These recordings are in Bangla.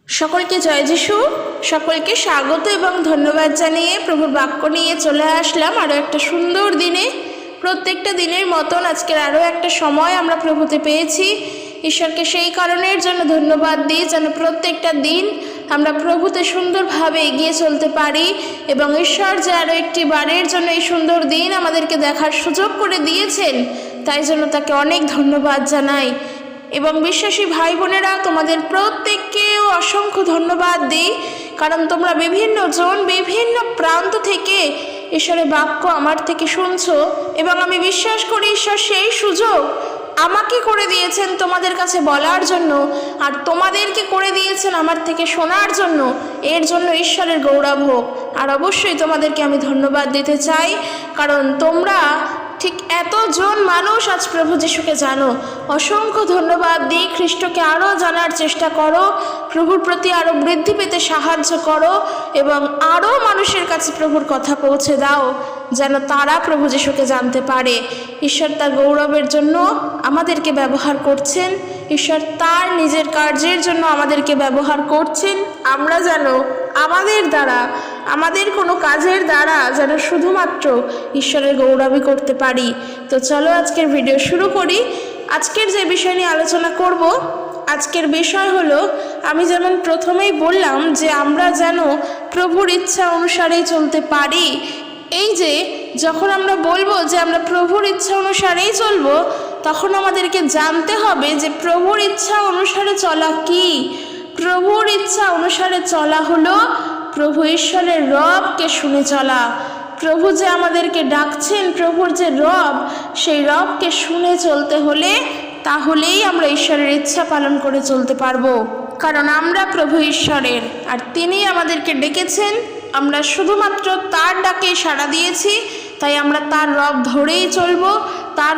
সকলকে জয় যিশু। সকলকে স্বাগত এবং ধন্যবাদ জানিয়ে প্রভুর বাক্য নিয়ে চলে আসলাম আরও একটা সুন্দর দিনে। প্রত্যেকটা দিনের মতন আজকের আরও একটা সময় আমরা প্রভুতে পেয়েছি। ঈশ্বরকে সেই কারণের জন্য ধন্যবাদ দিই যেন প্রত্যেকটা দিন আমরা প্রভুতে সুন্দরভাবে এগিয়ে চলতে পারি এবং ঈশ্বর যে আরও একটি বারের জন্য এই সুন্দর দিন আমাদেরকে দেখার সুযোগ করে দিয়েছেন, তাই জন্য তাকে অনেক ধন্যবাদ জানাই। এবং বিশ্বাসী ভাই বোনেরা, তোমাদের প্রত্যেককেও অসংখ্য ধন্যবাদ দিই, কারণ তোমরা বিভিন্ন জন বিভিন্ন প্রান্ত থেকে ঈশ্বরের বাক্য আমার থেকে শুনছো এবং আমি বিশ্বাস করি ঈশ্বর সেই সুযোগ আমাকে করে দিয়েছেন তোমাদের কাছে বলার জন্য, আর তোমাদেরকে করে দিয়েছেন আমার থেকে শোনার জন্য। এর জন্য ঈশ্বরের গৌরব হোক। আর অবশ্যই তোমাদেরকে আমি ধন্যবাদ দিতে চাই, কারণ তোমরা ঠিক এতজন মানুষ আজ প্রভু যিশুকে জানো। অসংখ্য ধন্যবাদ দিই। খ্রিস্টকে আরও জানার চেষ্টা করো, প্রভুর প্রতি আরও বৃদ্ধি পেতে সাহায্য করো এবং আরও মানুষের কাছে প্রভুর কথা পৌঁছে দাও যেন তারা প্রভু যিশুকে জানতে পারে। ঈশ্বর তার গৌরবের জন্য আমাদেরকে ব্যবহার করছেন, ঈশ্বর তার নিজের কার্যের জন্য আমাদেরকে ব্যবহার করছেন। আমরা যেন আমাদের দ্বারা, আমাদের কোনো কাজের দ্বারা যেন শুধুমাত্র ঈশ্বরের গৌরবই করতে পারি। তো চলো আজকের ভিডিও শুরু করি। আজকের যে বিষয় নিয়ে আলোচনা করব, আজকের বিষয় হলো, আমি যেমন প্রথমেই বললাম যে আমরা যেন প্রভুর ইচ্ছা অনুসারেই চলতে পারি। এই যে যখন আমরা বলবো যে আমরা প্রভুর ইচ্ছা অনুসারেই চলবো, তখন আমাদেরকে জানতে হবে যে প্রভুর ইচ্ছা অনুসারে চলা কি। প্রভুর ইচ্ছা অনুসারে চলা হলো প্রভু ঈশ্বরের রবকে শুনে চলা। প্রভু যে আমাদেরকে ডাকছেন, প্রভুর যে রব, সেই রবকে শুনে চলতে হলে তাহলেই আমরা ঈশ্বরের ইচ্ছা পালন করে চলতে পারবো। কারণ আমরা প্রভু ঈশ্বরের, আর তিনি আমাদেরকে ডেকেছেন। আমরা শুধুমাত্র তার ডাকে সাড়া দিয়েছি, তাই আমরা তার রব ধরেই চলবো, তার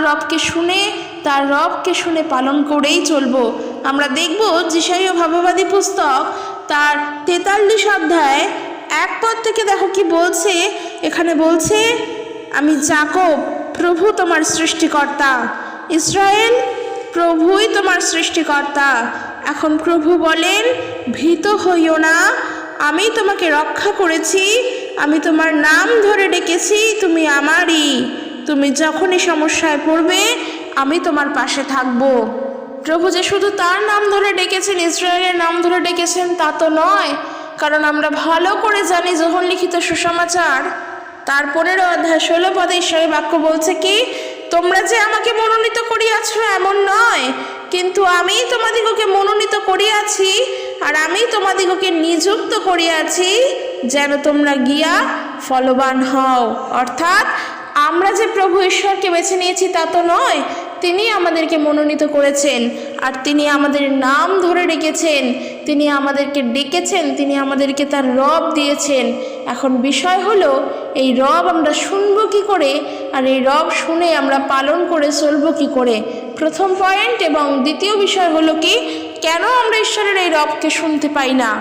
রবকে শুনে পালন করেই চলবো। আমরা দেখব যিশাইয়া ভাববাদী পুস্তক তার 43 অধ্যায় 1 পদ থেকে দেখো কি বলছে। এখানে বলছে, আমি যাকব, প্রভু তোমার সৃষ্টিকর্তা, ইসরায়েল, প্রভুই তোমার সৃষ্টিকর্তা। এখন প্রভু বলেন, ভীত হইও না, আমি তোমাকে রক্ষা করেছি, আমি তোমার নাম ধরে ডেকেছি, তুমি আমারই। তুমি যখনই সমস্যায় পড়বে আমি তোমার পাশে থাকব। প্রভু যে শুধু তার নাম ধরে ডেকেছেন, ইসরায়েলের নাম ধরে ডেকেছেন তা তো নয়, কারণ আমরা ভালো করে জানি যোহন লিখিত সুসমাচার তার 15 অধ্যায় 16 পদে ঈশ্বরের বাক্য বলছে কি, তোমরা যে আমাকে মনোনীত করিয়াছ এমন নয়, কিন্তু আমি তোমাদিগকে মনোনীত করিয়াছি, আর আমি তোমাদিগকে নিযুক্ত করিয়াছি যেন তোমরা গিয়া ফলবান হও। অর্থাৎ আমরা যে প্রভু ঈশ্বরকে বেছে নিয়েছি তা তো নয়, তিনি আমাদেরকে মনোনীত করেছেন, আর তিনি আমাদের নাম ধরে ডেকেছেন, তিনি আমাদেরকে ডেকেছেন, তিনি আমাদেরকে তার রব দিয়েছেন। এখন বিষয় হলো, এই রব আমরা শুনবো কি করে, আর এই রব শুনে আমরা পালন করে চলবো কি করে। প্রথম পয়েন্ট। এবং দ্বিতীয় বিষয় হলো কি, কেন আমরা ঈশ্বরের এই রবকে শুনতে পাই না।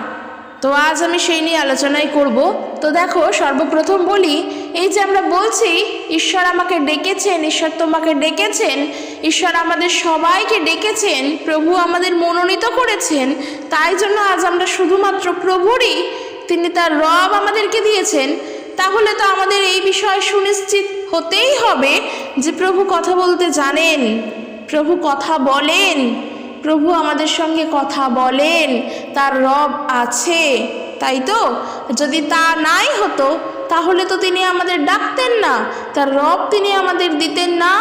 তো আজ আমি সেই নিয়ে আলোচনাই করব। তো দেখো, সর্বপ্রথম বলি, এই যে আমরা বলছি ঈশ্বর আমাকে ডেকেছেন, ঈশ্বর তোমাকে ডেকেছেন, ঈশ্বর আমাদের সবাইকে ডেকেছেন, প্রভু আমাদের মনোনীত করেছেন, তাই জন্য আজ আমরা শুধুমাত্র প্রভুরই, তিনি তার রব আমাদেরকে দিয়েছেন। তাহলে তো আমাদের এই বিষয়ে সুনিশ্চিত হতেই হবে যে প্রভু কথা বলতে জানেন, প্রভু কথা বলেন, প্রভু আমাদের সঙ্গে কথা বলেন, তার রব আছে, তাই তো? যদি তা নাই হতো তাহলে তো তিনি আমাদের ডাকতেন না, তার রব তিনি আমাদের দিতেন না,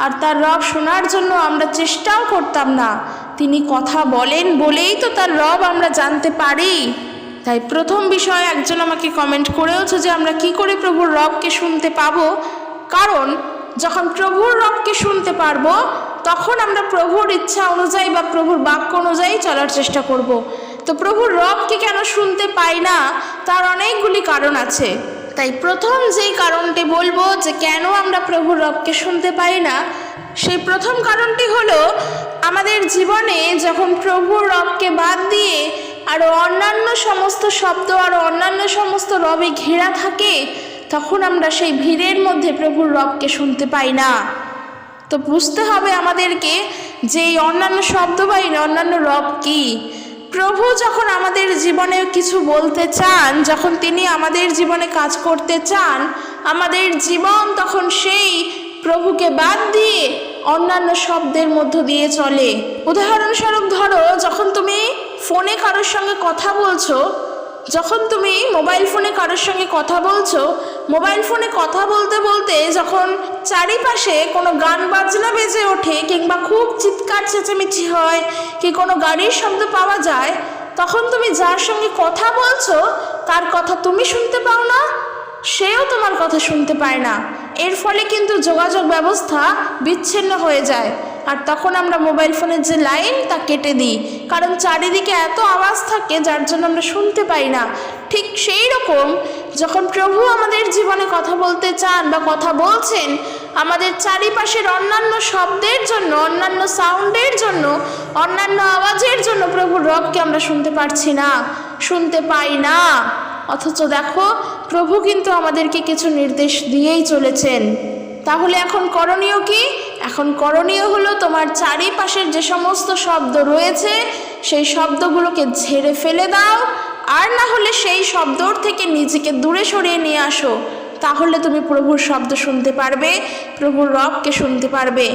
আর তার রব শোনার জন্য আমরা চেষ্টাও করতাম না। তিনি কথা বলেন বলেই তো তার রব আমরা জানতে পারি। তাই প্রথম বিষয়, একজন আমাকে কমেন্ট করেওছে যে আমরা কি করে প্রভুর রবকে শুনতে পাবো। কারণ যখন প্রভুর রবকে শুনতে পারবো, তখন আমরা প্রভুর ইচ্ছা অনুযায়ী বা প্রভুর বাক্য অনুযায়ী চলার চেষ্টা করব। তো প্রভুর রবকে কেন শুনতে পাই না, তার অনেকগুলি কারণ আছে। তাই প্রথম যেই কারণটি বলবো যে কেন আমরা প্রভুর রবকে শুনতে পাই না, সেই প্রথম কারণটি হলো, আমাদের জীবনে যখন প্রভুর রবকে বাদ দিয়ে আরও অন্যান্য সমস্ত শব্দ, আরও অন্যান্য সমস্ত রবে ঘেরা থাকে, তখন আমরা সেই ভিড়ের মধ্যে প্রভুর রবকে শুনতে পাই না। তো বুঝতে হবে আমাদেরকে যে এই অন্যান্য শব্দ বা এই অন্যান্য রব কি। প্রভু যখন আমাদের জীবনে কিছু বলতে চান, যখন তিনি আমাদের জীবনে কাজ করতে চান, আমাদের জীবন তখন সেই প্রভুকে বাদ দিয়ে অন্যান্য শব্দের মধ্য দিয়ে চলে। উদাহরণস্বরূপ ধরো, যখন তুমি ফোনে কারোর সঙ্গে কথা বলছো, যখন তুমি মোবাইল ফোনে কারোর সঙ্গে কথা বলছো, মোবাইল ফোনে কথা বলতে বলতে যখন চারিপাশে কোনো গান বাজনা বেজে ওঠে কিংবা খুব চিৎকার চেঁচামেচি হয় কি কোনো গাড়ির শব্দ পাওয়া যায়, তখন তুমি যার সঙ্গে কথা বলছো তার কথা তুমি শুনতে পাও না, সেও তোমার কথা শুনতে পায় না। এর ফলে কিন্তু যোগাযোগ ব্যবস্থা বিচ্ছিন্ন হয়ে যায়, আর তখন আমরা মোবাইল ফোনের যে লাইন তা কেটে দিই, কারণ চারিদিকে এত আওয়াজ থাকে যার জন্য আমরা শুনতে পাই না। ঠিক সেই রকম যখন প্রভু আমাদের জীবনে কথা বলতে চান বা কথা বলছেন, আমাদের চারিপাশের অন্যান্য শব্দের জন্য, অন্যান্য সাউন্ডের জন্য, অন্যান্য আওয়াজের জন্য প্রভুর রবকে আমরা শুনতে পারছি না, শুনতে পাই না। অথচ দেখো, প্রভু কিন্তু আমাদেরকে কিছু নির্দেশ দিয়েই চলেছেন। তাহলে এখন করণীয় কি? এখন করণীয় হলো তোমার চারিপাশের যে সমস্ত শব্দ রয়েছে সেই শব্দগুলোকে ঝেড়ে ফেলে দাও, আর না হলে সেই শব্দর থেকে নিজেকে দূরে সরিয়ে নিয়ে আসো। তাহলে তুমি প্রভুর শব্দ শুনতে পারবে, প্রভুর রবকে শুনতে পারবে।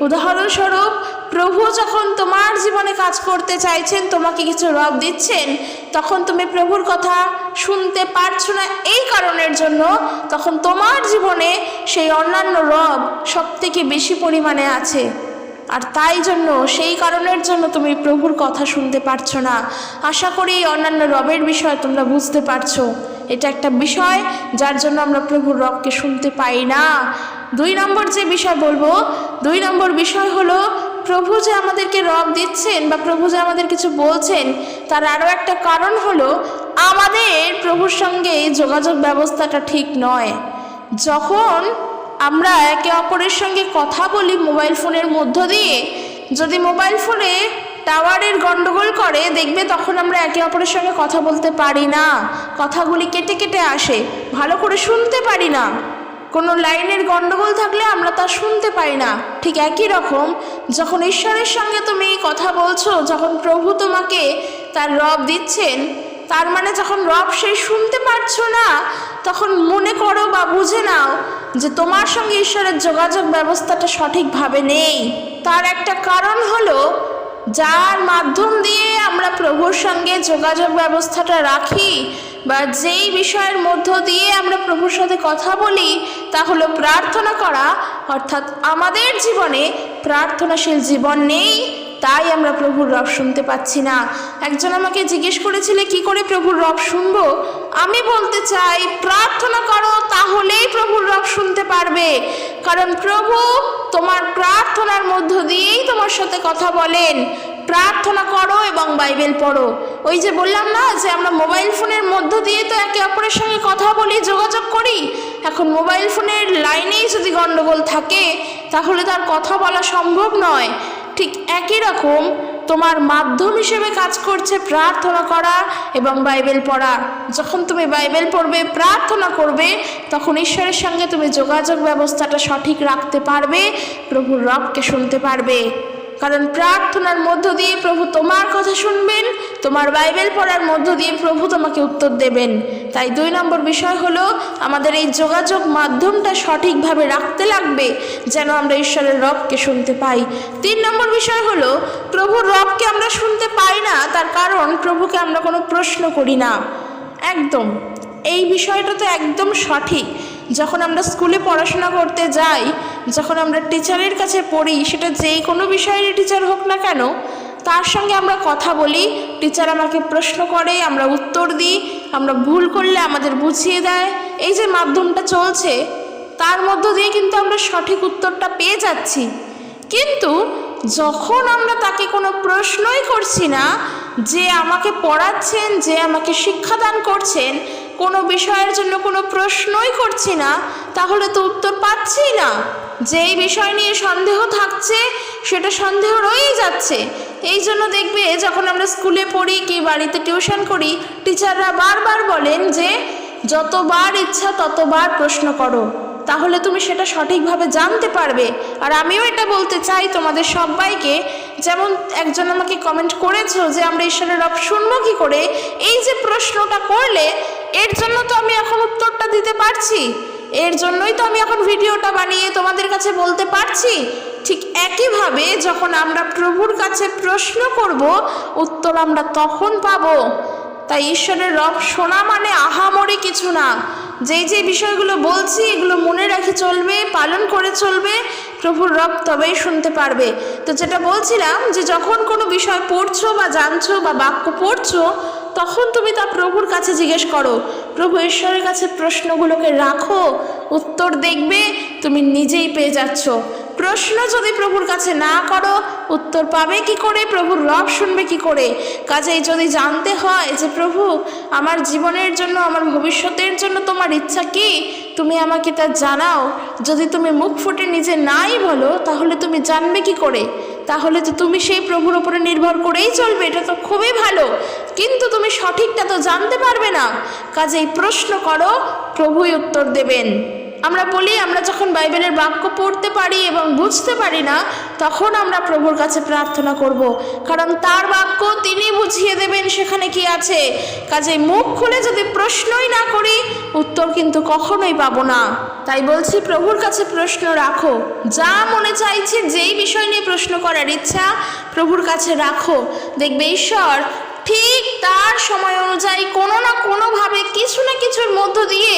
উদাহরণস্বরূপ, প্রভু যখন তোমার জীবনে কাজ করতে চাইছেন, তোমাকে কিছু রব দিচ্ছেন, তখন তুমি প্রভুর কথা শুনতে পারছো না এই কারণের জন্য, তখন তোমার জীবনে সেই অন্যান্য রব সব থেকে বেশি পরিমাণে আছে, আর তাই জন্য সেই কারণের জন্য তুমি প্রভুর কথা শুনতে পারছো না। আশা করি অন্যান্য রবের বিষয় তোমরা বুঝতে পারছো। এটা একটা বিষয় যার জন্য আমরা প্রভুর রবকে শুনতে পাই না। 2 নম্বর যে বিষয় বলবো, 2 নম্বর বিষয় হলো, প্রভু যে আমাদেরকে রব দিচ্ছেন বা প্রভু যে আমাদের কিছু বলছেন, তার আরও একটা কারণ হলো আমাদের প্রভুর সঙ্গে যোগাযোগ ব্যবস্থাটা ঠিক নয়। যখন আমরা একে অপরের সঙ্গে কথা বলি মোবাইল ফোনের মধ্য দিয়ে, যদি মোবাইল ফোনে টাওয়ারের গন্ডগোল করে, দেখবে তখন আমরা একে অপরের সঙ্গে কথা বলতে পারি না, কথাগুলি কেটে কেটে আসে, ভালো করে শুনতে পারি না। কোনো লাইনের গন্ডগোল থাকলে আমরা তা শুনতে পাই না। ঠিক একই রকম যখন ঈশ্বরের সঙ্গে তুমি কথা বলছো, যখন প্রভু তোমাকে তার রব দিচ্ছেন, তার মানে যখন রব সেই শুনতে পারছো না, তখন মনে করো বা বুঝে নাও যে তোমার সঙ্গে ঈশ্বরের যোগাযোগ ব্যবস্থাটা সঠিকভাবে নেই। তার একটা কারণ হলো, যার মাধ্যম দিয়ে আমরা প্রভুর সঙ্গে যোগাযোগ ব্যবস্থাটা রাখি বা যেই বিষয়ের মধ্য দিয়ে আমরা প্রভুর সাথে কথা বলি, তা হলো প্রার্থনা করা। অর্থাৎ আমাদের জীবনে প্রার্থনাশীল জীবন নেই, তাই আমরা প্রভুর রব শুনতে পাচ্ছি না। একজন আমাকে জিজ্ঞেস করেছিল, কি করে প্রভুর রব শুনবো? আমি বলতে চাই, প্রার্থনা করো, তাহলেই প্রভুর রব শুনতে পারবে। কারণ প্রভু তোমার প্রার্থনার মধ্য দিয়েই তোমার সাথে কথা বলেন। প্রার্থনা করো এবং বাইবেল পড়ো। ওই যে বললাম না যে আমরা মোবাইল ফোনের মধ্য দিয়ে তো একে অপরের সঙ্গে কথা বলি, যোগাযোগ করি। এখন মোবাইল ফোনের লাইনেই যদি গন্ডগোল থাকে, তাহলে তার কথা বলা সম্ভব নয়। ঠিক একই রকম তোমার মাধ্যম হিসেবে কাজ করছে প্রার্থনা করা এবং বাইবেল পড়া। যখন তুমি বাইবেল পড়বে, প্রার্থনা করবে, তখন ঈশ্বরের সঙ্গে তুমি যোগাযোগ ব্যবস্থাটা সঠিক রাখতে পারবে, প্রভুর রবকে শুনতে পারবে। কারণ প্রার্থনার মধ্য দিয়ে প্রভু তোমার কথা শুনবেন, তোমার বাইবেল পড়ার মধ্য দিয়ে প্রভু তোমাকে উত্তর দেবেন। তাই 2 নম্বর বিষয় হলো, আমাদের এই যোগাযোগ মাধ্যমটা সঠিকভাবে রাখতে লাগবে, যেন আমরা ঈশ্বরের রবকে শুনতে পাই। 3 নম্বর বিষয় হলো, প্রভুর রবকে আমরা শুনতে পাই না, তার কারণ প্রভুকে আমরা কোনো প্রশ্ন করি না। একদম এই বিষয়টা তো একদম সঠিক। যখন আমরা স্কুলে পড়াশোনা করতে যাই, যখন আমরা টিচারের কাছে পড়ি, সেটা যেই কোনো বিষয়েরই টিচার হোক না কেন, তার সঙ্গে আমরা কথা বলি, টিচার আমাকে প্রশ্ন করে, আমরা উত্তর দিই, আমরা ভুল করলে আমাদের বুঝিয়ে দেয়। এই যে মাধ্যমটা চলছে, তার মধ্য দিয়ে কিন্তু আমরা সঠিক উত্তরটা পেয়ে যাচ্ছি। কিন্তু যখন আমরা তাকে কোনো প্রশ্নই করছি না, যে আমাকে পড়াচ্ছেন, যে আমাকে শিক্ষাদান করছেন, কোনো বিষয়ের জন্য কোনো প্রশ্নই করছি না, তাহলে তো উত্তর পাচ্ছি না। যেই বিষয় নিয়ে সন্দেহ থাকছে, সেটা সন্দেহ রয়েই যাচ্ছে। এই জন্য দেখবে, যখন আমরা স্কুলে পড়ি কি বাড়িতে টিউশন করি, টিচাররা বারবার বলেন যে যতবার ইচ্ছা ততবার প্রশ্ন করো, তাহলে তুমি সেটা সঠিকভাবে জানতে পারবে। আর আমিও এটা বলতে চাই তোমাদের সবাইকে যেমন একজন আমাকে কমেন্ট করেছো যে আমরা ঈশ্বরের রব শুনবো কি করে, এই যে প্রশ্নটা করলে এর জন্য তো আমি এখন উত্তরটা দিতে পারছি, এর জন্যই তো আমি এখন ভিডিওটা বানিয়ে তোমাদের কাছে বলতে পারছি। ঠিক একইভাবে যখন আমরা প্রভুর কাছে প্রশ্ন করব, উত্তর আমরা তখন পাবো। তাই ঈশ্বরের রব শোনা মানে আহামরি কিছু না। যে বিষয়গুলো বলছি এগুলো মনে রাখে চলবে, পালন করে চলবে, প্রভুর রব তবেই শুনতে পারবে। তো যেটা বলছিলাম যে যখন কোনো বিষয় পড়ছো বা জানছো বা বাক্য পড়ছো, তখন তুমি তা প্রভুর কাছে জিজ্ঞেস করো, প্রভু ঈশ্বরের কাছে প্রশ্নগুলোকে রাখো, উত্তর দেখবে তুমি নিজেই পেয়ে যাচ্ছ। প্রশ্ন যদি প্রভুর কাছে না করো, উত্তর পাবে কি করে, প্রভুর রব শুনবে কি করে? কাজেই যদি জানতে হয় যে প্রভু আমার জীবনের জন্য, আমার ভবিষ্যতের জন্য তোমার ইচ্ছা কি, তুমি আমাকে তা জানাও। যদি তুমি মুখ ফুটে নিজে নাই বলো, তাহলে তুমি জানবে কি করে? তাহলে তো তুমি সেই প্রভুর উপরে নির্ভর করেই চলবে, এটা তো খুবই ভালো, কিন্তু তুমি সঠিকটা তো জানতে পারবে না। কাজেই প্রশ্ন করো, প্রভুই উত্তর দেবেন। আমরা বলি আমরা যখন বাইবেলের বাক্য পড়তে পারি এবং বুঝতে পারি না, তখন আমরা প্রভুর কাছে প্রার্থনা করব, কারণ তার বাক্য তিনি বুঝিয়ে দেবেন সেখানে কি আছে। কাজেই মুখ খুলে যদি প্রশ্নই না করি, উত্তর কিন্তু কখনোই পাবো না। তাই বলছি প্রভুর কাছে প্রশ্ন রাখো, যা মনে চাইছে, যেই বিষয় নিয়ে প্রশ্ন করার ইচ্ছা প্রভুর কাছে রাখো, দেখবে ঈশ্বর ঠিক তার সময় অনুযায়ী কোনো না কোনোভাবে কিছু না কিছুর মধ্য দিয়ে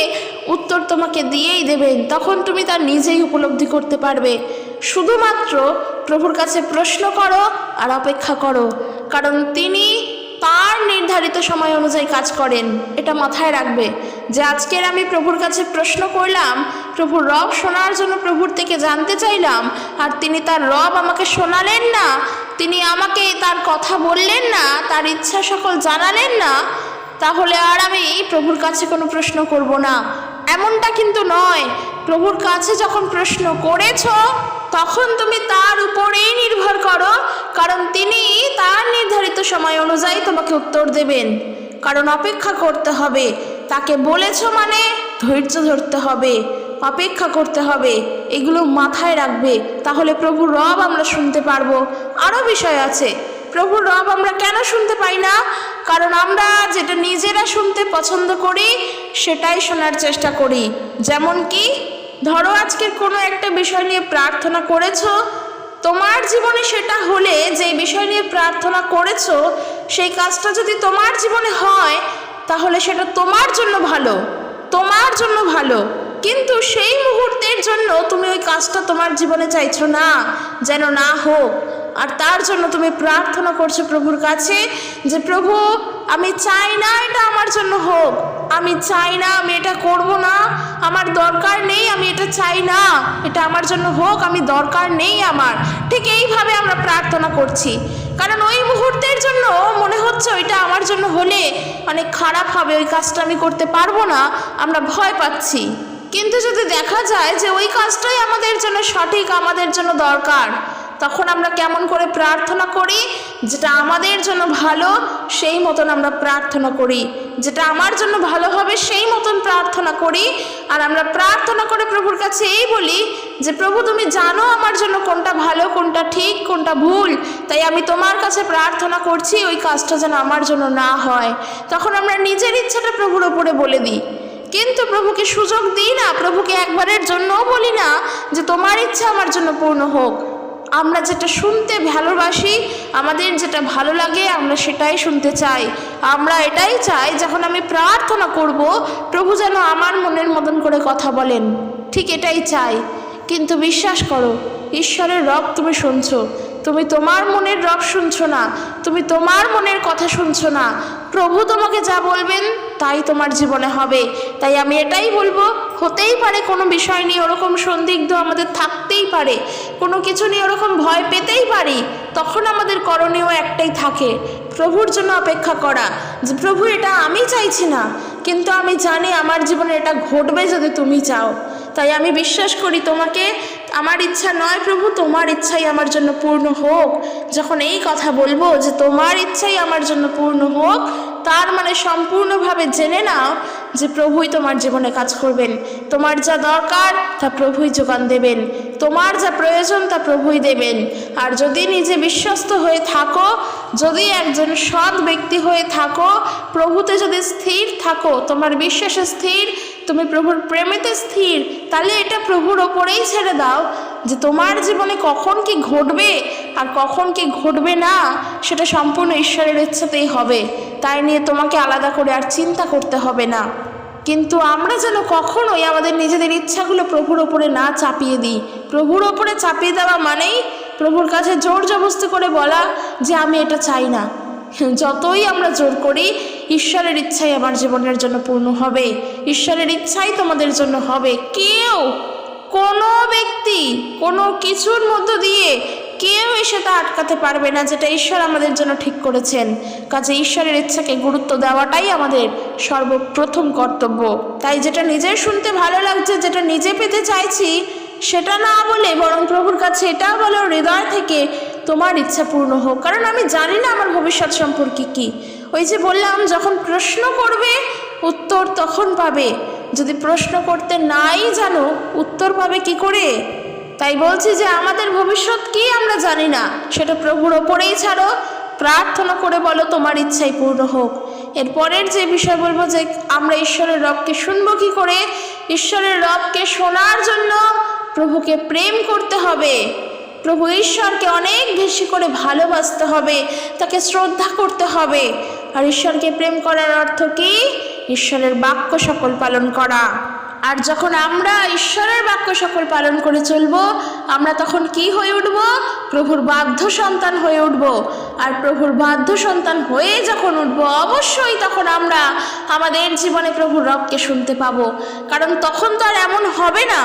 উত্তর তোমাকে দিয়েই দেবেন। তখন তুমি তা নিজেই উপলব্ধি করতে পারবে। শুধুমাত্র প্রভুর কাছে প্রশ্ন করো আর অপেক্ষা করো, কারণ তিনি তার নির্ধারিত সময় অনুযায়ী কাজ করেন। এটা মাথায় রাখবে যে আজকের আমি প্রভুর কাছে প্রশ্ন করলাম, প্রভুর রব শোনার জন্য প্রভুর থেকে জানতে চাইলাম, আর তিনি তার রব আমাকে শোনালেন না, তিনি আমাকে তার কথা বললেন না, তার ইচ্ছা সকল জানালেন না, তাহলে আর আমি প্রভুর কাছে কোনো প্রশ্ন করব না, এমনটা কিন্তু নয়। প্রভুর কাছে যখন প্রশ্ন করেছো, তখন তুমি তার উপরেই নির্ভর করো, কারণ তিনি তার নির্ধারিত সময় অনুযায়ী তোমাকে উত্তর দেবেন। কারণ অপেক্ষা করতে হবে, তাকে বলেছো মানে ধৈর্য ধরতে হবে, অপেক্ষা করতে হবে, এগুলো মাথায় রাখবে, তাহলে প্রভুর রব আমরা শুনতে পারবো। আরও বিষয় আছে, প্রভুর রব আমরা কেন শুনতে পাই না? কারণ আমরা যেটা নিজেরা শুনতে পছন্দ করি সেটাই শোনার চেষ্টা করি। যেমন কি ধরো আজকের কোনো একটা বিষয় নিয়ে প্রার্থনা করেছো, তোমার জীবনে সেটা হলে যেই বিষয় নিয়ে প্রার্থনা করেছো সেই কাজটা যদি তোমার জীবনে হয়, তাহলে সেটা তোমার জন্য ভালো, তোমার জন্য ভালো, কিন্তু সেই মুহূর্তের জন্য তুমি ওই কাজটা তোমার জীবনে চাইছো না যেন না হোক, আর তার জন্য তুমি প্রার্থনা করছো প্রভুর কাছে যে প্রভু আমি চাই না এটা আমার জন্য হোক, আমি চাই না, আমি এটা করব না, আমার দরকার নেই, আমি এটা চাই না এটা আমার জন্য হোক, আমি দরকার নেই আমার। ঠিক এইভাবে আমরা প্রার্থনা করছি, কারণ ওই মুহূর্তের জন্য মনে হচ্ছে ওইটা আমার জন্য হলে অনেক খারাপ হবে, ওই কাজটা আমি করতে পারবো না, আমরা ভয় পাচ্ছি। কিন্তু যদি দেখা যায় যে ওই কাজটাই আমাদের জন্য সঠিক, আমাদের জন্য দরকার, তখন আমরা কেমন করে প্রার্থনা করি? যেটা আমাদের জন্য ভালো সেই মতন আমরা প্রার্থনা করি, যেটা আমার জন্য ভালো হবে সেই মতন প্রার্থনা করি। আর আমরা প্রার্থনা করে প্রভুর কাছে এই বলি যে প্রভু তুমি জানো আমার জন্য কোনটা ভালো, কোনটা ঠিক, কোনটা ভুল, তাই আমি তোমার কাছে প্রার্থনা করছি ওই কাজটা যেন আমার জন্য না হয়। তখন আমরা নিজের ইচ্ছাটা প্রভুর ওপরে বলে দিই, কিন্তু প্রভুকে সুযোগ দিই না, প্রভুকে একবারের জন্যও বলি না যে তোমার ইচ্ছা আমার জন্য পূর্ণ হোক। আমরা যেটা শুনতে ভালোবাসি, আমাদের যেটা ভালো লাগে আমরা সেটাই শুনতে চাই। আমরা এটাই চাই যখন আমি প্রার্থনা করব প্রভু যেন আমার মনের মতন করে কথা বলেন, ঠিক এটাই চাই। কিন্তু বিশ্বাস করো ঈশ্বরের রব তুমি শুনছো, তুমি তোমার মনের রব শুনছো না, তুমি তোমার মনের কথা শুনছো না। প্রভু তোমাকে যা বলবেন তাই তোমার জীবনে হবে। তাই আমি এটাই বলবো, হতেই পারে কোনো বিষয় নিয়ে ওরকম সন্দিগ্ধ আমাদের থাকতেই পারে, কোনো কিছু নিয়ে ওরকম ভয় পেতেই পারি, তখন আমাদের করণীয় একটাই থাকে, প্রভুর জন্য অপেক্ষা করা, যে প্রভু এটা আমি চাইছি না, কিন্তু আমি জানি আমার জীবনে এটা ঘটবে যদি তুমি চাও। তাই আমি বিশ্বাস করি তোমাকে আমার ইচ্ছা নয় প্রভু, তোমার ইচ্ছাই আমার জন্য পূর্ণ হোক, যখন এই কথা বলবো যে তোমার ইচ্ছাই আমার জন্য পূর্ণ হোক, তার মানে সম্পূর্ণভাবে জেনে নাও যে প্রভুই তোমার জীবনে কাজ করবেন। তোমার যা দরকার তা প্রভুই যোগান দেবেন, তোমার যা প্রয়োজন তা প্রভুই দেবেন। আর যদি নিজে বিশ্বস্ত হয়ে থাকো, যদি একজন সৎ ব্যক্তি হয়ে থাকো, প্রভুতে যদি স্থির থাকো, তোমার বিশ্বাসে স্থির, তুমি প্রভুর প্রেমেতে স্থির, তাহলে এটা প্রভুর ওপরেই ছেড়ে দাও যে তোমার জীবনে কখন কি ঘটবে আর কখন কি ঘটবে না সেটা সম্পূর্ণ ঈশ্বরের ইচ্ছাতেই হবে। তাই নিয়ে তোমাকে আলাদা করে আর চিন্তা করতে হবে না। কিন্তু আমরা যেন কখনোই আমাদের নিজেদের ইচ্ছাগুলো প্রভুর ওপরে না চাপিয়ে দিই। প্রভুর ওপরে চাপিয়ে দেওয়া মানেই প্রভুর কাছে জোর জবরদস্তি করে বলা যে আমি এটা চাই না। যতই আমরা জোর করি, ঈশ্বরের ইচ্ছাই আমার জীবনের জন্য পূর্ণ হবে, ঈশ্বরের ইচ্ছাই তোমাদের জন্য হবে। কেউ, কোনো ব্যক্তি, কোনো কিছুর মধ্য দিয়ে কেউ এসে তা আটকাতে পারবে না যেটা ঈশ্বর আমাদের জন্য ঠিক করেছেন। কাজে ঈশ্বরের ইচ্ছাকে গুরুত্ব দেওয়াটাই আমাদের সর্বপ্রথম কর্তব্য। তাই যেটা নিজের শুনতে ভালো লাগছে, যেটা নিজে পেতে চাইছি, সেটা না বলে বরং প্রভুর কাছে এটা বলো হৃদয় থেকে, তোমার ইচ্ছা পূর্ণ হোক। কারণ আমি জানি না আমার ভবিষ্যৎ সম্পর্কে কি। ওই যে বললাম, যখন প্রশ্ন করবে উত্তর তখন পাবে, যদি প্রশ্ন করতে নাই জানো উত্তর পাবে কি করে? তাই বলছি যে আমাদের ভবিষ্যৎ কি আমরা জানি না, সেটা প্রভুর ওপরেই ছাড়ো, প্রার্থনা করে বলো তোমার ইচ্ছাই পূর্ণ হোক। এরপরের যে বিষয় বলবো যে আমরা ঈশ্বরের রবকে শুনবো কি করে। ঈশ্বরের রবকে শোনার জন্য প্রভুকে প্রেম করতে হবে, প্রভু ঈশ্বরকে অনেক বেশি করে ভালোবাসতে হবে, তাকে শ্রদ্ধা করতে হবে। আর ঈশ্বরকে প্রেম করার অর্থ কি? ঈশ্বরের বাক্য সকল পালন করা। আর যখন আমরা ঈশ্বরের বাক্য সকল পালন করে চলবো, আমরা তখন কি হয়ে উঠব? প্রভুর বাধ্য সন্তান হয়ে উঠব। আর প্রভুর বাধ্য সন্তান হয়ে যখন উঠব, অবশ্যই তখন আমরা আমাদের জীবনে প্রভুর রবকে শুনতে পাবো। কারণ তখন তো আর এমন হবে না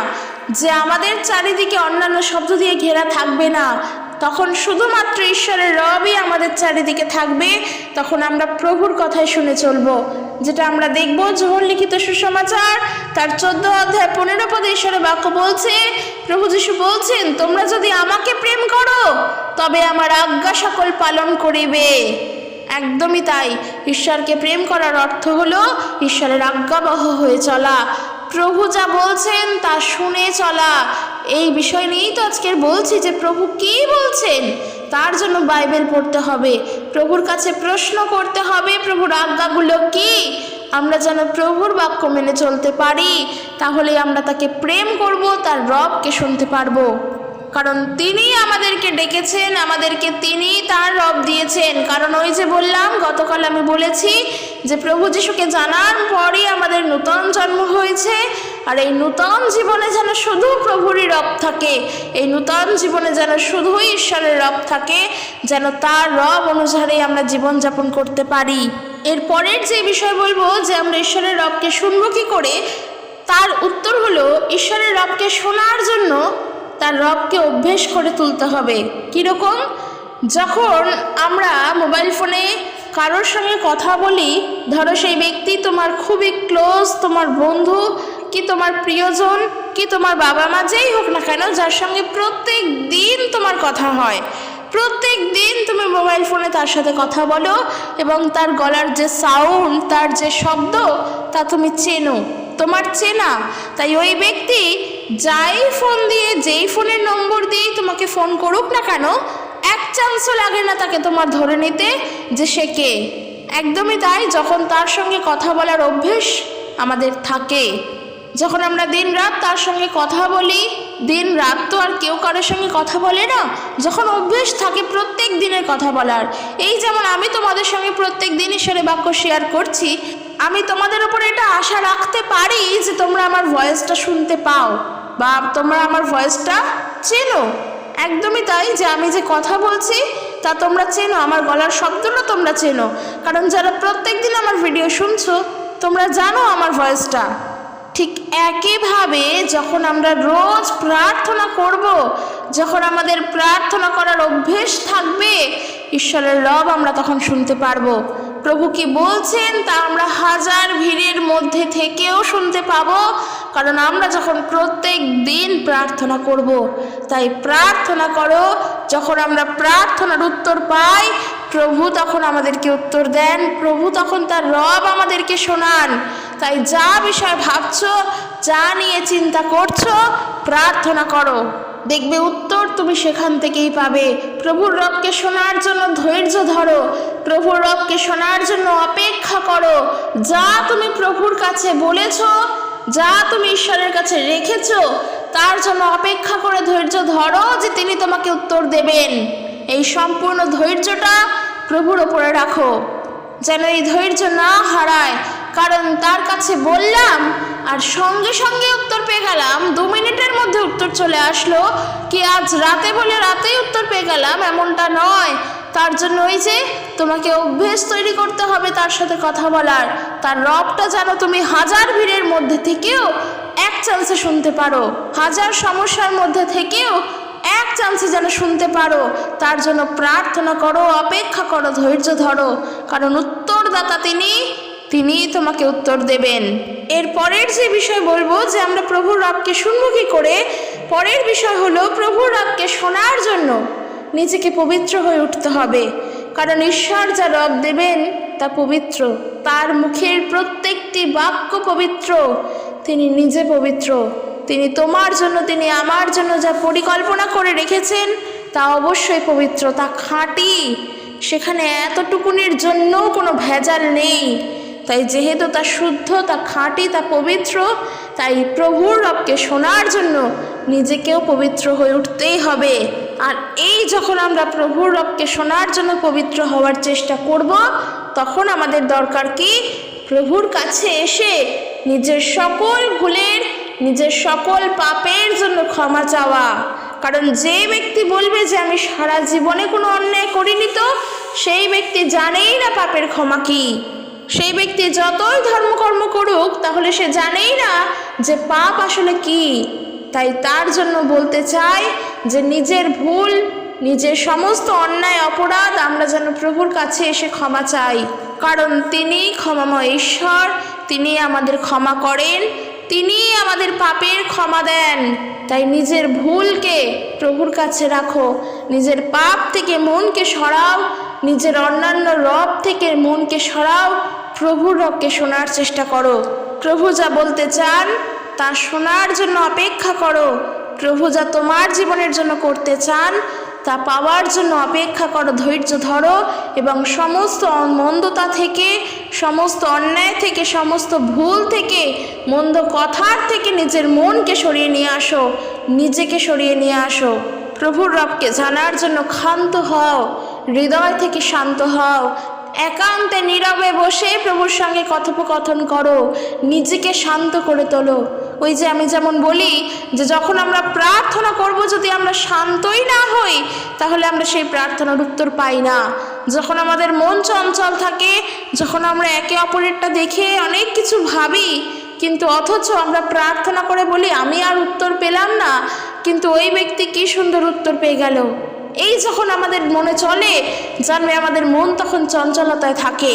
যে আমাদের চারিদিকে অন্যান্য শব্দ দিয়ে ঘেরা থাকবে না, তখন শুধুমাত্র ঈশ্বরের রবই আমাদের চারিদিকে থাকবে। তখন আমরা প্রভুর কথাই শুনে চলবো, যেটা আমরা দেখব যোহন লিখিত সুসমাচার তার 14 অধ্যায় 15 পদে ঈশ্বরের বাক্য বলছে, প্রভু যীশু বলছেন, তোমরা যদি আমাকে প্রেম করো তবে আমার আজ্ঞা সকল পালন করিবে। একদমই তাই, ঈশ্বরকে প্রেম করার অর্থ হলো ঈশ্বরের আজ্ঞাবহ হয়ে চলা, প্রভু যা বলছেন তা শুনে চলা। এই বিষয় নিয়েই তো আজকের বলছি যে প্রভু কি বলছেন, তার জন্য বাইবেল পড়তে হবে, প্রভুর কাছে প্রশ্ন করতে হবে প্রভুর আজ্ঞাগুলো কি। আমরা যেন প্রভুর বাক্য মেনে চলতে পারি, তাহলে আমরা তাকে প্রেম করব, তার রবকে শুনতে পারবো। কারণ তিনি আমাদেরকে ডেকেছেন, আমাদেরকে তিনি তার রব দিয়েছেন। কারণ ওই যে বললাম, গতকাল আমি বলেছি যে প্রভু যিশুকে জানার পরই আমাদের নূতন জন্ম হয়েছে। আর এই নূতন জীবনে যেন শুধু প্রভুরই রব থাকে, এই নূতন জীবনে যেন শুধুই ঈশ্বরের রব থাকে, যেন তার রব অনুসারে আমরা জীবনযাপন করতে পারি। এরপরের যে বিষয় বলবো যে আমরা ঈশ্বরের রবকে শুনবো কি করে, তার উত্তর হলো ঈশ্বরের রবকে শোনার জন্য তার রবকে অভ্যেস করে তুলতে হবে। কীরকম? যখন আমরা মোবাইল ফোনে কারোর সঙ্গে কথা বলি, ধরো সেই ব্যক্তি তোমার খুবই ক্লোজ, তোমার বন্ধু কি তোমার প্রিয়জন কি তোমার বাবা মা, যেই হোক না কেন, যার সঙ্গে প্রত্যেক দিন তোমার কথা হয়, প্রত্যেক দিন তুমি মোবাইল ফোনে তার সাথে কথা বলো এবং তার গলার যে সাউন্ড, তার যে শব্দ, তা তুমি চেনো, তোমার চেনা। তাই ওই ব্যক্তি যাই ফোন দিয়ে, যেই ফোনের নম্বর দিয়ে তোমাকে ফোন করুক না কেন, এক চান্সও লাগে না তাকে তোমার ধরে নিতে যে সে কে। একদমই তাই, যখন তার সঙ্গে কথা বলার অভ্যেস আমাদের থাকে, যখন আমরা দিন রাত তার সঙ্গে কথা বলি, দিন রাত তো আর কেউ কারোর সঙ্গে কথা বলে না, যখন অভ্যেস থাকে প্রত্যেক দিনের কথা বলার, এই যেমন আমি তোমাদের সঙ্গে প্রত্যেক দিন ঈশ্বরের বাক্য শেয়ার করছি, আমি তোমাদের উপর এটা আশা রাখতে পারি যে তোমরা আমার ভয়েসটা শুনতে পাও বা তোমরা আমার ভয়েসটা চেনো। একদমই তাই, যে আমি যে কথা বলছি তা তোমরা চেনো, আমার গলার শব্দটা তোমরা চেনো। কারণ যারা প্রত্যেক দিন আমার ভিডিও শুনছো, তোমরা জানো আমার ভয়েসটা। ঠিক একইভাবে যখন আমরা রোজ প্রার্থনা করব, যখন আমাদের প্রার্থনা করার অভ্যেস থাকবে, ঈশ্বরের রব আমরা তখন শুনতে পারবো। প্রভু কি বলছেন তা আমরা হাজার ভিড়ের মধ্যে থেকেও শুনতে পাবো, কারণ আমরা যখন প্রত্যেক দিন প্রার্থনা করব। তাই প্রার্থনা করো, যখন আমরা প্রার্থনার উত্তর পাই প্রভু তখন আমাদেরকে উত্তর দেন, প্রভু তখন তার রব আমাদেরকে শোনান। তাই যা বিষয় ভাবছো, যা নিয়ে চিন্তা করছো, প্রার্থনা করো, দেখবে উত্তর তুমি সেখান থেকেই পাবে। প্রভুর রবকে শোনার জন্য ধৈর্য ধরো, প্রভুর রবকে শোনার জন্য অপেক্ষা করো। যা তুমি প্রভুর কাছে বলেছো, যা তুমি ঈশ্বরের কাছে রেখেছো, তার জন্য অপেক্ষা করে ধৈর্য ধরো যে তিনি তোমাকে উত্তর দেবেন। এই সম্পূর্ণ ধৈর্যটা প্রভুর ওপরে রাখো, যেন এই ধৈর্য না হারায়। কারণ তার কাছে বললাম আর সঙ্গে সঙ্গে উত্তর পেয়ে গেলাম, 2 মিনিটের মধ্যে উত্তর চলে আসলো, কি আজ রাতে বলে রাতেই উত্তর পেয়ে গেলাম, এমনটা নয়। তার জন্য ওই যে তোমাকে অভ্যেস তৈরি করতে হবে তার সাথে কথা বলার। তার রবটা যেন তুমি হাজার ভিড়ের মধ্যে থেকেও এক চান্সে শুনতে পারো, হাজার সমস্যার মধ্যে থেকেও এক চান্সে যেন শুনতে পারো। তার জন্য প্রার্থনা করো, অপেক্ষা করো, ধৈর্য ধরো, কারণ উত্তরদাতা তিনি তোমাকে উত্তর দেবেন। এর পরের যে বিষয় বলবো যে আমরা প্রভুর রবকে শুনবো কি করে, পরের বিষয় হলো প্রভুর রবকে শোনার জন্য নিজেকে পবিত্র হয়ে উঠতে হবে। কারণ ঈশ্বর যা রব দেবেন তা পবিত্র, তার মুখের প্রত্যেকটি বাক্য পবিত্র, তিনি নিজে পবিত্র। তিনি তোমার জন্য, তিনি আমার জন্য যা পরিকল্পনা করে রেখেছেন তা অবশ্যই পবিত্র, তা খাঁটি, সেখানে এতটুকুনির জন্যও কোনো ভেজাল নেই। তাই যেহেতু তা শুদ্ধ, তা খাঁটি, তা পবিত্র, তাই প্রভুর রবকে শোনার জন্য নিজেকেও পবিত্র হয়ে উঠতেই হবে। আর এই যখন আমরা প্রভুর রবকে শোনার জন্য পবিত্র হওয়ার চেষ্টা করব, তখন আমাদের দরকার কি, প্রভুর কাছে এসে নিজের সকল ভুলের, নিজের সকল পাপের জন্য ক্ষমা চাওয়া। কারণ যে ব্যক্তি বলবে যে আমি সারা জীবনে কোনো অন্যায় করিনি, তো সেই ব্যক্তি জানেই না পাপের ক্ষমা কি। সেই ব্যক্তি যতই ধর্মকর্ম করুক, তাহলে সে জানেই না যে পাপ আসলে কি। তাই তার জন্য বলতে চাই যে নিজের ভুল, নিজের সমস্ত অন্যায় অপরাধ আমরা যেন প্রভুর কাছে এসে ক্ষমা চাই। কারণ তিনি ক্ষমাময় ঈশ্বর, তিনি আমাদের ক্ষমা করেন, তিনি আমাদের পাপের ক্ষমা দেন। তাই নিজের ভুলকে প্রভুর কাছে রাখো, নিজের পাপ থেকে মনকে সরাও, নিজের অন্যান্য রব থেকে মনকে সরাও, প্রভুর রবকে শোনার চেষ্টা করো। প্রভু যা বলতে চান তা শোনার জন্য অপেক্ষা করো। প্রভু যা তোমার জীবনের জন্য করতে চান তা পাওয়ার জন্য অপেক্ষা করো, ধৈর্য ধরো এবং সমস্ত মন্দতা থেকে, সমস্ত অন্যায় থেকে, সমস্ত ভুল থেকে, মন্দ কথার থেকে নিজের মনকে সরিয়ে নিয়ে আসো, নিজেকে সরিয়ে নিয়ে আসো। প্রভুর রবকে জানার জন্য ক্ষান্ত হও, হৃদয় থেকে শান্ত হও, একান্তে নীরবে বসে প্রভুর সঙ্গে কথোপকথন করো, নিজেকে শান্ত করে তোলো। ওই যে আমি যেমন বলি যে যখন আমরা প্রার্থনা করব, যদি আমরা শান্তই না হই, তাহলে আমরা সেই প্রার্থনার উত্তর পাই না। যখন আমাদের মন চঞ্চল থাকে, যখন আমরা একে অপরেরটা দেখে অনেক কিছু ভাবি, কিন্তু অথচ আমরা প্রার্থনা করে বলি আমি আর উত্তর পেলাম না, কিন্তু ওই ব্যক্তি কি সুন্দর উত্তর পেয়ে গেল। এই যখন আমাদের মনে চলে, জানবে আমাদের মন তখন চঞ্চলতায় থাকে।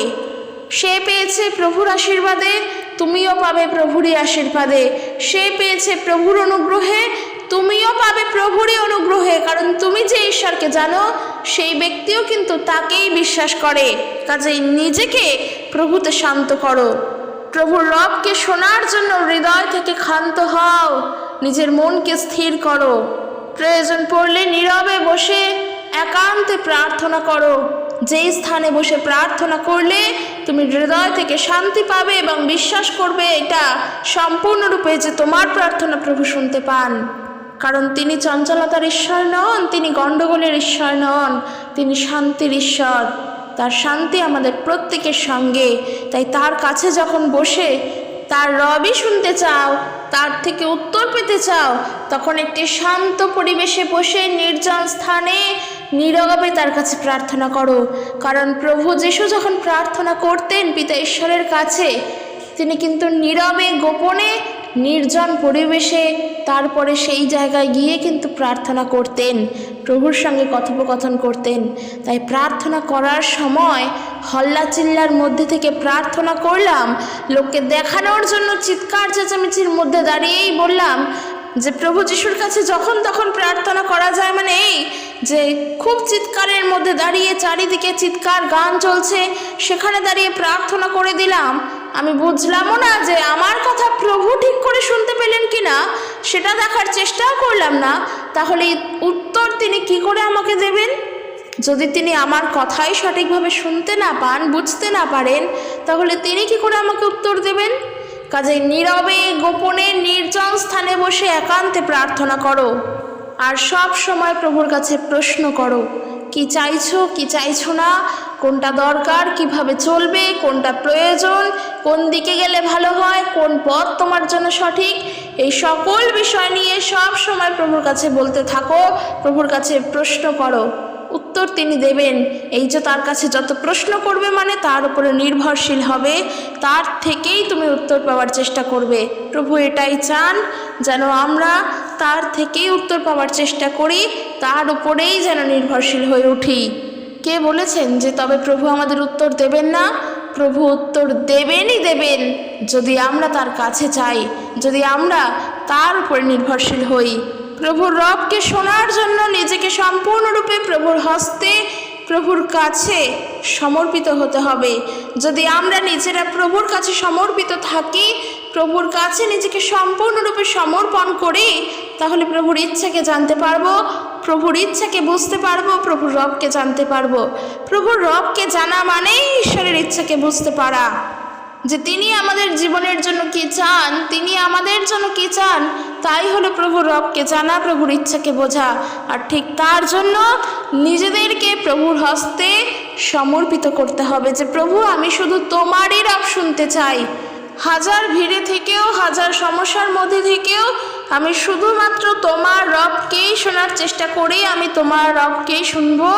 সে পেয়েছে প্রভুর আশীর্বাদে, তুমিও পাবে প্রভুরই আশীর্বাদে। সে পেয়েছে প্রভুর অনুগ্রহে, তুমিও পাবে প্রভুরই অনুগ্রহে। কারণ তুমি যে ঈশ্বরকে জানো, সেই ব্যক্তিও কিন্তু তাকেই বিশ্বাস করে। কাজেই নিজেকে প্রভুতে শান্ত করো, প্রভুর রবকে শোনার জন্য হৃদয় থেকে ক্ষান্ত হও, নিজের মনকে স্থির করো। প্রয়োজন পড়লে নীরবে বসে একান্তে প্রার্থনা করো। যেই স্থানে বসে প্রার্থনা করলে তুমি হৃদয় থেকে শান্তি পাবে এবং বিশ্বাস করবে এটা সম্পূর্ণরূপে যে তোমার প্রার্থনা প্রভু শুনতে পান। কারণ তিনি চঞ্চলতার ঈশ্বর নন, তিনি গণ্ডগোলের ঈশ্বর নন, তিনি শান্তির ঈশ্বর। তার শান্তি আমাদের প্রত্যেকের সঙ্গে। তাই তার কাছে যখন বসে তার রবই শুনতে চাও, তার থেকে উত্তর পেতে চাও, তখন একটি শান্ত পরিবেশে বসে নির্জন স্থানে নীরবে তার কাছে প্রার্থনা করো। কারণ প্রভু যিশু যখন প্রার্থনা করতেন পিতা ঈশ্বরের কাছে, তিনি কিন্তু নীরবে, গোপনে, নির্জন পরিবেশে তারপরে সেই জায়গায় গিয়ে কিন্তু প্রার্থনা করতেন, প্রভুর সঙ্গে কথোপকথন করতেন। তাই প্রার্থনা করার সময় হল্লা চিল্লার মধ্যে থেকে প্রার্থনা করলাম, লোককে দেখানোর জন্য চিৎকার চেঁচামেচির মধ্যে দাঁড়িয়েই বললাম যে প্রভু যিশুর কাছে যখন তখন প্রার্থনা করা যায়, মানে এই যে খুব চিৎকারের মধ্যে দাঁড়িয়ে চারিদিকে চিৎকার গান চলছে, সেখানে দাঁড়িয়ে প্রার্থনা করে দিলাম। আমি বুঝলামও না যে আমার কথা প্রভু ঠিক করে শুনতে পেলেন কিনা, সেটা দেখার চেষ্টাও করলাম না। তাহলে উত্তর তিনি কি করে আমাকে দেবেন? যদি তিনি আমার কথাই সঠিকভাবে শুনতে না পান, বুঝতে না পারেন, তাহলে তিনি কি করে আমাকে উত্তর দেবেন? কাজেই নীরবে গোপনে নির্জন স্থানে বসে একান্তে প্রার্থনা করো, আর সব সময় প্রভুর কাছে প্রশ্ন করো, কি চাইছো কি চাইছো না, কোনটা দরকার, কিভাবে চলবে, কোনটা প্রয়োজন, কোন দিকে গেলে ভালো হয়, কোন পথ তোমার জন্য সঠিক। এই সকল বিষয় নিয়ে সব সময় প্রভুর কাছে বলতে থাকো, প্রভুর কাছে প্রশ্ন করো, উত্তর তিনি দেবেন। এই যে তার কাছে যত প্রশ্ন করবে মানে তার উপরে নির্ভরশীল হবে, তার থেকেই তুমি উত্তর পাওয়ার চেষ্টা করবে। প্রভু এটাই চান যেন আমরা তার থেকেই উত্তর পাওয়ার চেষ্টা করি, তার উপরেই যেন নির্ভরশীল হয়ে উঠি। কে বলেছেন যে তবে প্রভু আমাদের উত্তর দেবেন না? প্রভু উত্তর দেবেনই দেবেন যদি আমরা তার কাছে চাই, যদি আমরা তার উপর নির্ভরশীল হই। প্রভুর রবকে শোনার জন্য নিজেকে সম্পূর্ণরূপে প্রভুর হস্তে, প্রভুর কাছে সমর্পিত হতে হবে। যদি আমরা নিজেরা প্রভুর কাছে সমর্পিত থাকি, প্রভুর কাছে নিজেকে সম্পূর্ণরূপে সমর্পণ করি, তাহলে প্রভুর ইচ্ছাকে জানতে পারবো, প্রভুর ইচ্ছাকে বুঝতে পারবো, প্রভুর রবকে জানতে পারবো। প্রভুর রবকে জানা মানেই ঈশ্বরের ইচ্ছাকে বুঝতে পারা, যে তিনি আমাদের জীবনের জন্য কি চান, তিনি আমাদের জন্য কি চান, তাই হলো প্রভুর রবকে জানা, প্রভুর ইচ্ছাকে বোঝা। আর ঠিক তার জন্য নিজেদেরকে প্রভুর হস্তে সমর্পিত করতে হবে, যে প্রভু আমি শুধু তোমারই রব শুনতে চাই। হাজার ভিড়ে থেকেও, হাজার সমস্যার মধ্যে থেকেও আমি শুধুমাত্র তোমার রবকেই শোনার চেষ্টা করি, আমি তোমার রবকেই শুনবো,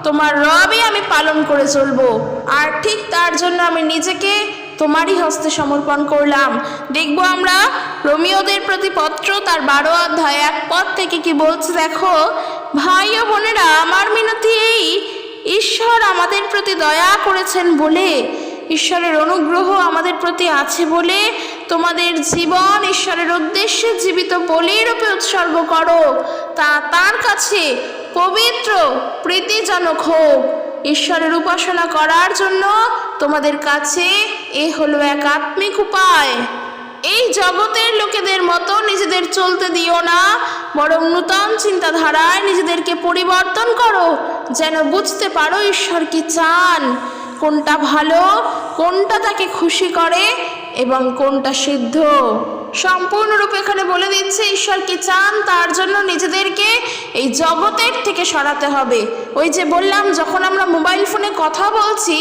তোমার রবই আমি পালন করে চলবো। আর ঠিক তার জন্য আমি নিজেকে তোমারই হস্তে সমর্পণ করলাম। দেখবো আমরা রোমিওদের প্রতি পত্র তার 12 অধ্যায় 1 পদ থেকে কি বলছে দেখো, ভাই ও বোনেরা, আমার মিনতি এই, ঈশ্বর আমাদের প্রতি দয়া করেছেন বলে, ঈশ্বরের অনুগ্রহ আমাদের প্রতি আছে বলে তোমাদের জীবন ঈশ্বরের উদ্দেশ্যে জীবিত বলিরূপে উৎসর্গ করো, তা তার কাছে পবিত্র প্রীতিজনক হোক। ঈশ্বরের উপাসনা করার জন্য তোমাদের কাছে এ হলো এক আত্মিক উপায়। এই জগতের লোকেদের মতো নিজেদের চলতে দিও না, বরং নূতন চিন্তাধারায় নিজেদেরকে পরিবর্তন করো, যেন বুঝতে পারো ঈশ্বর কি চান, কোনটা ভালো, কোনটা তাকে খুশি করে এবং কোনটা সিদ্ধ। সম্পূর্ণরূপে এখানে বলে দিচ্ছে ঈশ্বর কি চান, তার জন্য নিজেদেরকে এই জগতের থেকে সরাতে হবে। ওই যে বললাম, যখন আমরা মোবাইল ফোনে কথা বলছি,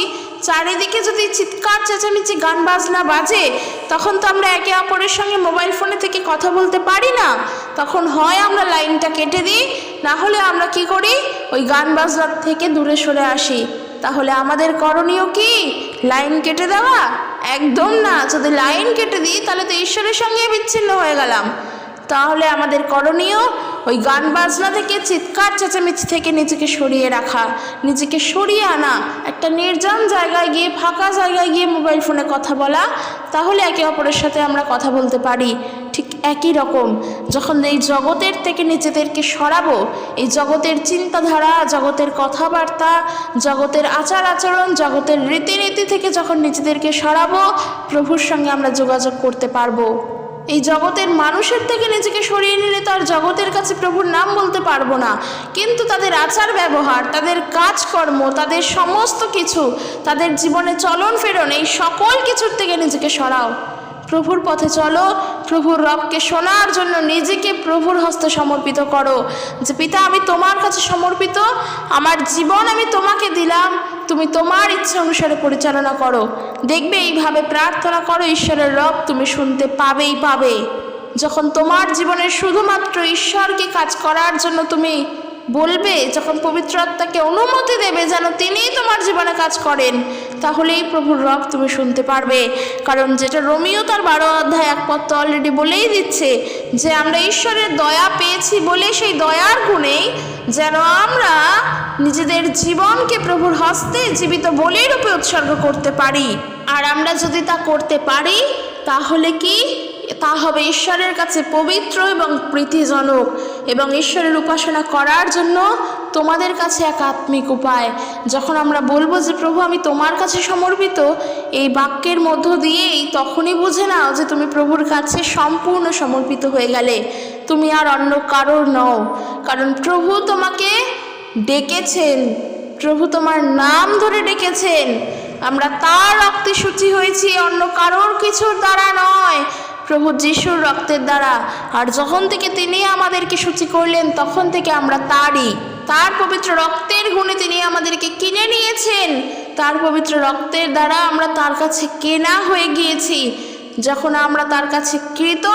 চারিদিকে যদি চিৎকার চেঁচামেচি গান বাজনা বাজে, তখন তো আমরা একে অপরের সঙ্গে মোবাইল ফোনে থেকে কথা বলতে পারি না। তখন হয় আমরা লাইনটা কেটে দিই, না হলে আমরা কি করি, ওই গান বাজনার থেকে দূরে সরে আসি। তাহলে আমাদের করণীয় কি? লাইন কেটে দেওয়া? একদম না। যদি লাইন কেটে দিই তাহলে তো ঈশ্বরের সঙ্গে বিচ্ছিন্ন হয়ে গেলাম। তাহলে আমাদের করণীয় ওই গান বাজনা থেকে, চিৎকার চেঁচামেচি থেকে নিজেকে সরিয়ে রাখা, নিজেকে সরিয়ে আনা, একটা নির্জন জায়গায় গিয়ে, ফাঁকা জায়গায় গিয়ে মোবাইল ফোনে কথা বলা, তাহলে একে অপরের সাথে আমরা কথা বলতে পারি। ঠিক একই রকম যখন এই জগতের থেকে নিজেদেরকে সরাবো, এই জগতের চিন্তাধারা, জগতের কথাবার্তা, জগতের আচার আচরণ, জগতের রীতিনীতি থেকে যখন নিজেদেরকে সরাবো, প্রভুর সঙ্গে আমরা যোগাযোগ করতে পারবো। এই জগতের মানুষের থেকে নিজেকে সরিয়ে নিলে তার জগতের কাছে প্রভুর নাম বলতে পারবো না, কিন্তু তাদের আচার ব্যবহার, তাদের কাজকর্ম, তাদের সমস্ত কিছু, তাদের জীবনে চলন ফেরন, এই সকল কিছুর থেকে নিজেকে সরাও, প্রভুর পথে চলো, প্রভুর রবকে শোনার জন্য নিজেকে প্রভুর হস্তে সমর্পিত করো, যে পিতা আমি তোমার কাছে সমর্পিত, আমার জীবন আমি তোমাকে দিলাম, তুমি তোমার ইচ্ছা অনুসারে পরিচালনা করো। দেখবে এইভাবে প্রার্থনা করো, ঈশ্বরের রব তুমি শুনতে পাবেই পাবে। যখন তোমার জীবনে শুধুমাত্র ঈশ্বরকে কাজ করার জন্য তুমি বলবে, যখন পবিত্র আত্মাকে অনুমতি দেবে যেন তিনিই তোমার জীবনে কাজ করেন, তাহলেই প্রভুর রব তুমি শুনতে পারবে। কারণ যেটা রোমিও তার 12 অধ্যায় 1 পদ অলরেডি বলেই দিচ্ছে যে আমরা ঈশ্বরের দয়া পেয়েছি বলে সেই দয়ার গুণেই যেন আমরা নিজেদের জীবনকে প্রভুর হস্তে জীবিত বলি রূপে উৎসর্গ করতে পারি। আর আমরা যদি তা করতে পারি তাহলে কি তা হবে ঈশ্বরের কাছে পবিত্র এবং প্রীতিজনক, এবং ঈশ্বরের উপাসনা করার জন্য তোমাদের কাছে এক আত্মিক উপায়। যখন আমরা বলবো যে প্রভু আমি তোমার কাছে সমর্পিত, এই বাক্যের মধ্য দিয়েই তখনই বুঝে নাও যে তুমি প্রভুর কাছে সম্পূর্ণ সমর্পিত হয়ে গেলে, তুমি আর অন্য কারোর নও। কারণ প্রভু তোমাকে ডেকেছেন, প্রভু তোমার নাম ধরে ডেকেছেন। আমরা তার রক্তে শুচি হয়েছি, অন্য কারোর কিছুর দ্বারা নয়, প্রভু যিশুর রক্তের দ্বারা। আর যখন থেকে তিনি আমাদেরকে শুচি করলেন তখন থেকে আমরা তার পবিত্র রক্তের গুণে তিনি আমাদেরকে কিনে নিয়েছেন। তার পবিত্র রক্তের দ্বারা আমরা তার কাছে কেনা হয়ে গিয়েছি। যখন আমরা তার কাছে কৃত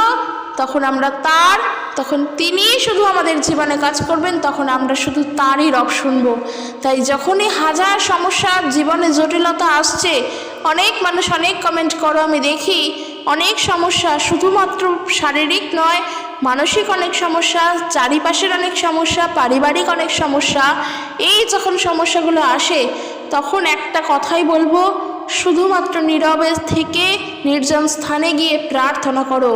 তখন তিনি শুধু আমাদের জীবনে কাজ করবেন, তখন আমরা শুধু তারই রব শুনব। তাই যখনই হাজার সমস্যা জীবনে জটিলতা আসছে, অনেক মানুষ অনেক কমেন্ট করো, আমি দেখি অনেক সমস্যা, শুধুমাত্র শারীরিক নয়, মানসিক অনেক সমস্যা, চারিপাশের অনেক সমস্যা, পারিবারিক অনেক সমস্যা। এই যখন সমস্যাগুলো আসে তখন একটা কথাই বলবো, শুধুমাত্র নীরবে থেকে নির্জন স্থানে গিয়ে প্রার্থনা করো,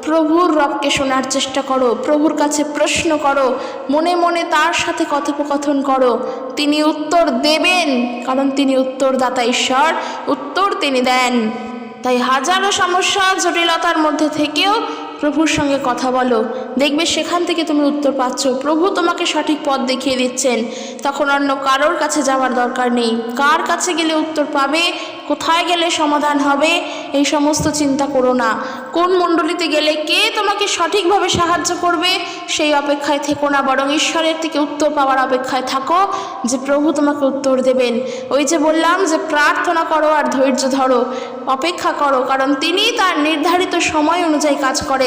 প্রভুর রবকে শোনার চেষ্টা করো, প্রভুর কাছে প্রশ্ন করো, মনে মনে তার সাথে কথোপকথন করো। তিনি উত্তর দেবেন, কারণ তিনি উত্তরদাতা ঈশ্বর, উত্তর তিনি দেন। তাই হাজারো সমস্যা জটিলতার মধ্যে থেকেও প্রভুর সঙ্গে কথা বলো, দেখবে সেখান থেকে তুমি উত্তর পাচ্ছ। প্রভু তোমাকে সঠিক পথ দেখিয়ে দিচ্ছেন, তখন অন্য কারোর কাছে যাওয়ার দরকার নেই। কার কাছে গেলে উত্তর পাবে, কোথায় গেলে সমাধান হবে, এই সমস্ত চিন্তা করো না। কোন মণ্ডলীতে গেলে কে তোমাকে সঠিকভাবে সাহায্য করবে সেই অপেক্ষায় থেকো না, বরং ঈশ্বরের থেকে উত্তর পাওয়ার অপেক্ষায় থাকো যে প্রভু তোমাকে উত্তর দেবেন। ওই যে বললাম যে প্রার্থনা করো আর ধৈর্য ধরো, অপেক্ষা করো, কারণ তিনি তার নির্ধারিত সময় অনুযায়ী কাজ করেন।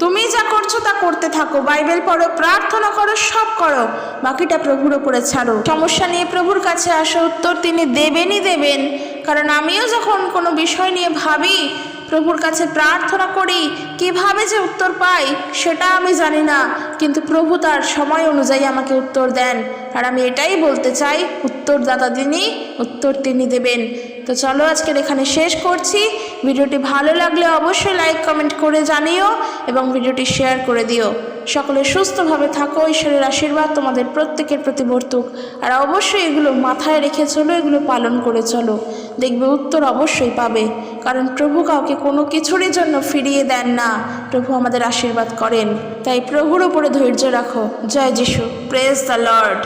তুমি যা করছো তা করতে থাকো, বাইবেল পড়ো, প্রার্থনা করো, সব করো, বাকিটা প্রভুর ওপরে ছাড়ো। সমস্যা নিয়ে প্রভুর কাছে আসো, উত্তর তিনি দেবেনই দেবেন। কারণ আমিও যখন কোনো বিষয় নিয়ে ভাবি, প্রভুর কাছে প্রার্থনা করি, কিভাবে যে উত্তর পাই সেটা আমি জানি না, কিন্তু প্রভু তার সময় অনুযায়ী আমাকে উত্তর দেন। আর আমি এটাই বলতে চাই, উত্তরদাতা তিনি, উত্তর তিনি দেবেন। তো চলো আজকের এখানে শেষ করছি। ভিডিওটি ভালো লাগলে অবশ্যই লাইক কমেন্ট করে জানিও এবং ভিডিওটি শেয়ার করে দিও। সকলে সুস্থভাবে থাকো, ঈশ্বরের আশীর্বাদ তোমাদের প্রত্যেকের প্রতি বর্তুক। আর অবশ্যই এগুলো মাথায় রেখে চলো, এগুলো পালন করে চলো, দেখবে উত্তর অবশ্যই পাবে। কারণ প্রভু কাউকে কোনো কিছুরই জন্য ফিরিয়ে দেন না, প্রভু আমাদের আশীর্বাদ করেন। তাই প্রভুর উপরে ধৈর্য রাখো। জয় যিশু, প্রেজ দ্য লর্ড।